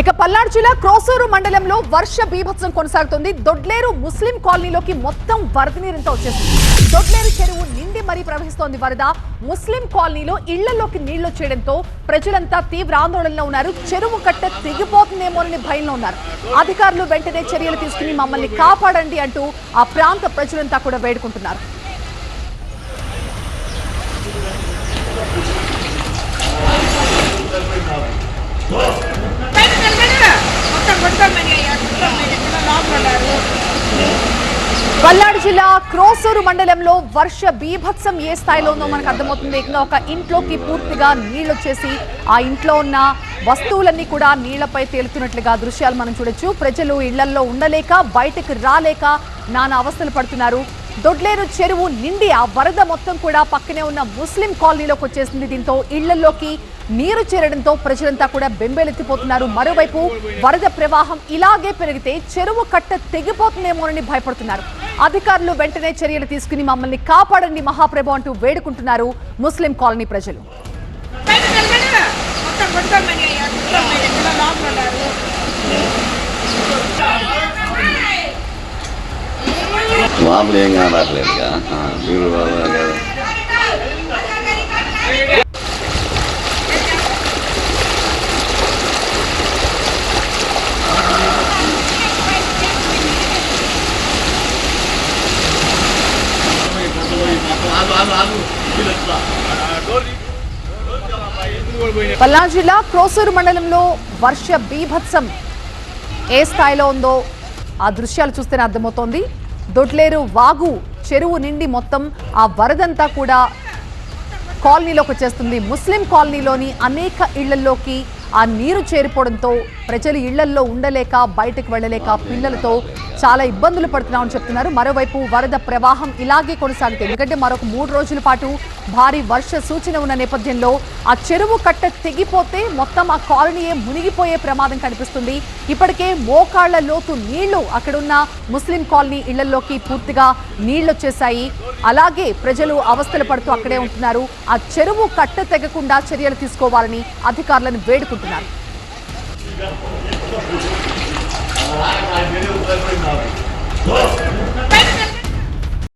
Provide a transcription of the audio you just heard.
ఇక పల్నాడు జిల్లా క్రోసూరు మండలంలో వర్ష బీభత్సం కొనసాగుతుంది. దొడ్లేరు ముస్లిం కాలనీలోకి మొత్తం వరద నీరంతా వచ్చేసింది. దొడ్లేరు చెరువు నిండి మరీ ప్రవహిస్తోంది వరద. ముస్లిం కాలనీలో ఇళ్లలోకి నీళ్లు వచ్చేయడంతో ప్రజలంతా తీవ్ర ఆందోళనలో ఉన్నారు. చెరువు కట్ట తెగిపోతుందేమోనని భయంలో ఉన్నారు. అధికారులు వెంటనే చర్యలు తీసుకుని మమ్మల్ని కాపాడండి అంటూ ఆ ప్రాంత ప్రజలంతా కూడా వేడుకుంటున్నారు. పల్నాడు జిల్లా క్రోసూరు మండలంలో వర్ష బీభత్సం ఏ స్థాయిలో ఉందో మనకు అర్థమవుతుంది. ఒక ఇంట్లోకి పూర్తిగా నీళ్లు వచ్చేసి ఆ ఇంట్లో ఉన్న వస్తువులన్నీ కూడా నీళ్లపై తేలుతున్నట్లుగా దృశ్యాలు మనం చూడొచ్చు. ప్రజలు ఇళ్లలో ఉండలేక బయటకు రాలేక నానా అవస్థలు పడుతున్నారు. దొడ్లేరు చెరువు నిండి ఆ వరద మొత్తం కూడా పక్కనే ఉన్న ముస్లిం కాలనీలోకి వచ్చేసింది. దీంతో ఇళ్లలోకి నీరు చేరడంతో ప్రజలంతా కూడా బెంబేలెత్తిపోతున్నారు. మరోవైపు వరద ప్రవాహం ఇలాగే పెరిగితే చెరువు కట్ట తెగిపోతుందేమోనని భయపడుతున్నారు. అధికారులు వెంటనే చర్యలు తీసుకుని మమ్మల్ని కాపాడండి మహాప్రభు అంటూ వేడుకుంటున్నారు ముస్లిం కాలనీ ప్రజలు. మామూలు ఏం కానట్లేదుగా మీరు పల్నాడు జిల్లా క్రోసూరు మండలంలో వర్ష బీభత్సం ఏ స్థాయిలో ఉందో ఆ దృశ్యాలు చూస్తేనే అర్థమవుతోంది. దొడ్లేరు వాగు చెరువు నిండి మొత్తం ఆ వరదంతా కూడా కాలనీలోకి వచ్చేస్తుంది. ముస్లిం కాలనీలోని అనేక ఇళ్లలోకి ఆ నీరు చేరిపోవడంతో ప్రజలు ఇళ్లల్లో ఉండలేక బయటకు వెళ్ళలేక పిల్లలతో చాలా ఇబ్బందులు పడుతున్నామని చెప్తున్నారు. మరోవైపు వరద ప్రవాహం ఇలాగే కొనసాగుతుంది. ఎందుకంటే మరొక 3 రోజుల పాటు భారీ వర్ష సూచన ఉన్న నేపథ్యంలో ఆ చెరువు కట్ట తెగిపోతే మొత్తం ఆ కాలనీయే మునిగిపోయే ప్రమాదం కనిపిస్తుంది. ఇప్పటికే మోకాళ్ల లోతు నీళ్లు అక్కడున్న ముస్లిం కాలనీ ఇళ్లలోకి పూర్తిగా నీళ్లు వచ్చేశాయి. అలాగే ప్రజలు అవస్థలు పడుతూ అక్కడే ఉంటున్నారు. ఆ చెరువు కట్ట తెగకుండా చర్యలు తీసుకోవాలని అధికారులను వేడుకుంటున్నారు. Oh!